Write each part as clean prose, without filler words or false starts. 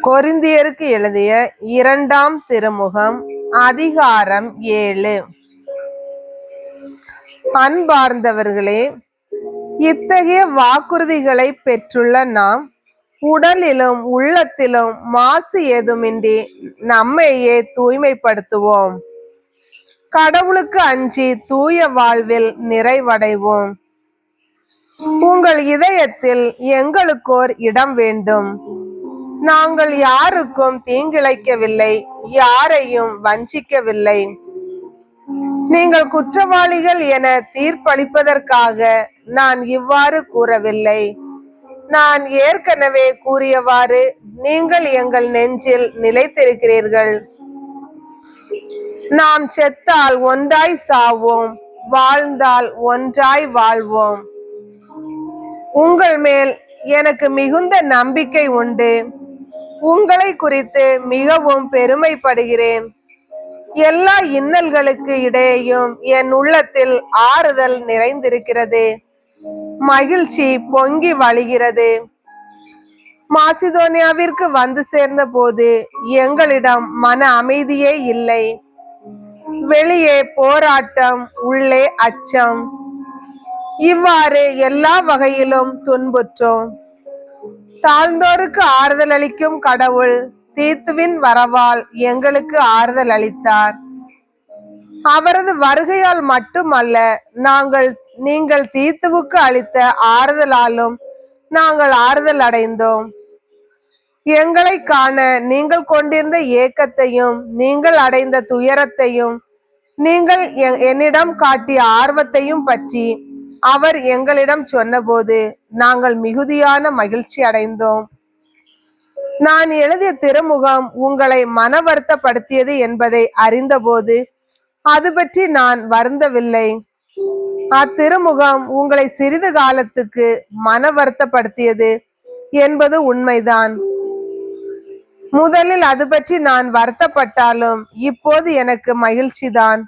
கொரிந்தியருக்கு எழுதிய 2ஆம் திருமுகம் அதிகாரம் 7. அன்பார்ந்தவர்களே, இத்தகைய வாக்குறுதிகளை பெற்றுள்ள நாம் உடலிலும் உள்ளத்திலும் மாசு ஏதுமின்றி நம்மையே தூய்மைப்படுத்துவோம். கடவுளுக்கு அஞ்சி தூய வாழ்வில் நிறைவடைவோம். உங்கள் இதயத்தில் எங்களுக்கோர் இடம் வேண்டும். நாங்கள் யாருக்கும் தீங்கிழைக்கவில்லை, யாரையும் வஞ்சிக்கவில்லை. நீங்கள் குற்றவாளிகள் என தீர்ப்பளிப்பதற்காக நான் இவ்வாறு கூறவில்லை. நான் ஏற்கனவே கூறியவாறு நீங்கள் எங்கள் நெஞ்சில் நிலைத்திருக்கிறீர்கள். நாம் செத்தால் ஒன்றாய் சாவோம், வாழ்ந்தால் ஒன்றாய் வாழ்வோம். உங்கள் மேல் எனக்கு மிகுந்த நம்பிக்கை உண்டு. உங்களை குறித்து மிகவும் பெருமைப்படுகிறேன். எல்லா இன்னல்களுக்கு இடையேயும் என் உள்ளத்தில் ஆறுதல் நிறைந்திருக்கிறது. மகிழ்ச்சி பொங்கி வழிகிறது. மாசிதோனியாவிற்கு வந்து சேர்ந்த போது எங்களிடம் மன அமைதியே இல்லை. வெளியே போராட்டம், உள்ளே அச்சம். இவ்வாறு எல்லா வகையிலும் துன்புற்றோம். தாழ்ந்தோருக்கு ஆறுதல் அளிக்கும் கடவுள் தீத்துவின் வரவால் எங்களுக்கு ஆறுதல் அளித்தார். அவரது வருகையால் மட்டுமல்ல, நீங்கள் தீத்துவுக்கு அளித்த ஆறுதலாலும் நாங்கள் ஆறுதல் அடைந்தோம். எங்களை காண நீங்கள் கொண்டிருந்த ஏக்கத்தையும் நீங்கள் அடைந்த துயரத்தையும் நீங்கள் என்னிடம் காட்டிய ஆர்வத்தையும் பற்றி அவர் எங்களிடம் சொன்னபோது நாங்கள் மிகுதியான மகிழ்ச்சி அடைந்தோம். நான் எழுதிய திருமுகம் உங்களை மன வருத்தப்படுத்தியது என்பதை அறிந்தபோது அது பற்றி நான் வருந்தவில்லை. அத்திருமுகம் உங்களை சிறிது காலத்துக்கு மன வருத்தப்படுத்தியது என்பது உண்மைதான். முதலில் அது பற்றி நான் வருத்தப்பட்டாலும் இப்போது எனக்கு மகிழ்ச்சிதான்.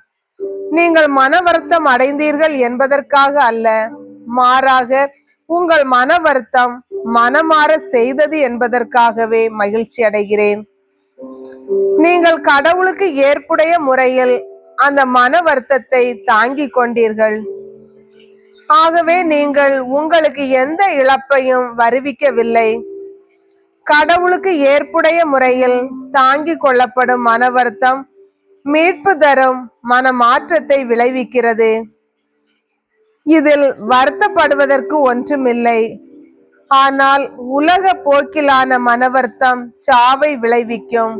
நீங்கள் மன வருத்தம் அடைந்தீர்கள் என்பதற்காக அல்ல, மாறாக உங்கள் மன வருத்தம் மனமாற செய்தது என்பதற்காகவே மகிழ்ச்சி அடைகிறேன். நீங்கள் கடவுளுக்கு ஏற்புடைய முறையில் அந்த மன வருத்தத்தை தாங்கிக் கொண்டீர்கள். ஆகவே நீங்கள் உங்களுக்கு எந்த இழப்பையும் வருவிக்கவில்லை. கடவுளுக்கு ஏற்புடைய முறையில் தாங்கிக் கொள்ளப்படும் மன வருத்தம் மீட்பு தரும் மன மாற்றத்தை விளைவிக்கிறது. இதில் வருத்தப்படுவதற்கு ஒன்றுமில்லை. ஆனால் உலக போக்கிலான மன வருத்தம் சாவை விளைவிக்கும்.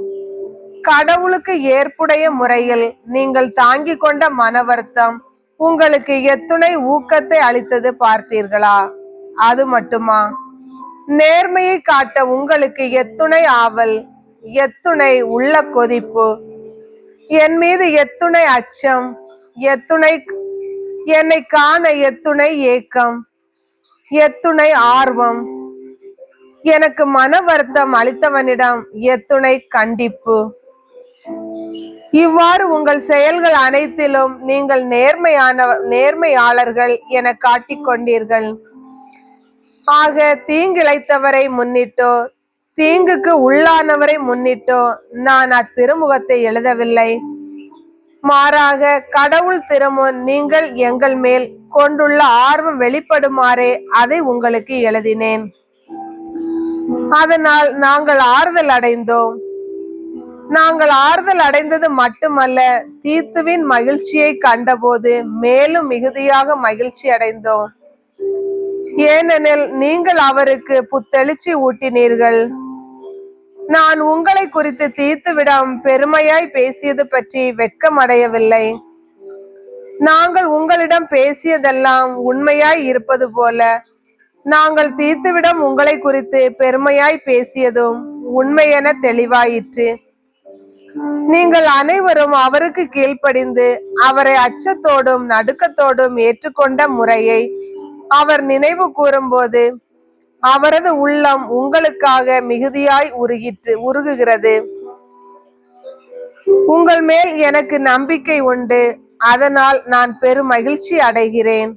கடவுளுக்கு ஏற்புடைய முறையில் நீங்கள் தாங்கிக் கொண்ட மன வருத்தம் உங்களுக்கு எத்துணை ஊக்கத்தை அளித்தது பார்த்தீர்களா? அது மட்டுமா? நேர்மையை காட்ட உங்களுக்கு எத்துணை ஆவல், எத்துணை உள்ள கொதிப்பு, என் மீது எத்துணை அச்சம், என்னை காண எத்துணை ஏக்கம், எத்துணை ஆர்வம், எனக்கு மன வருத்தம் அளித்தவனிடம் எத்துணை கண்டிப்பு. இவ்வாறு உங்கள் செயல்கள் அனைத்திலும் நீங்கள் நேர்மையாளர்கள் என காட்டிக்கொண்டீர்கள். ஆக தீங்கிழைத்தவரை முன்னிட்டோ தீங்குக்கு உள்ளானவரை முன்னிட்டோ நான் அத்திருமுகத்தை எழுதவில்லை. மாறாக கடவுள் திருமுன் நீங்கள் எங்கள் மேல் கொண்டுள்ள ஆர்வம் வெளிப்படுமாறே அதை உங்களுக்கு எழுதினேன். அதனால் நாங்கள் ஆறுதல் அடைந்தோம். நாங்கள் ஆறுதல் அடைந்தது மட்டுமல்ல, தீத்துவின் மகிழ்ச்சியை கண்டபோது மேலும் மிகுதியாக மகிழ்ச்சி அடைந்தோம். ஏனெனில் நீங்கள் அவருக்கு புத்தெழுச்சி ஊட்டினீர்கள். நான் உங்களை குறித்து தீத்துவிடம் பெருமையாய் பேசியது பற்றி வெட்கமடையவில்லை. நாங்கள் உங்களிடம் பேசியதெல்லாம் உண்மையாய் இருப்பது போல நாங்கள் தீத்துவிடம் உங்களை குறித்து பெருமையாய் பேசியதும் உண்மையென தெளிவாயிற்று. நீங்கள் அனைவரும் அவருக்கு கீழ்ப்படிந்து அவரை அச்சத்தோடும் நடுக்கத்தோடும் ஏற்றுக்கொண்ட முறையை அவர் நினைவு கூறும்போது அவரது உள்ளம் உங்களுக்காக மிகுதியாய் உருகுகிறது. உங்கள் மேல் எனக்கு நம்பிக்கை உண்டு. அதனால் நான் பெரும் மகிழ்ச்சி அடைகிறேன்.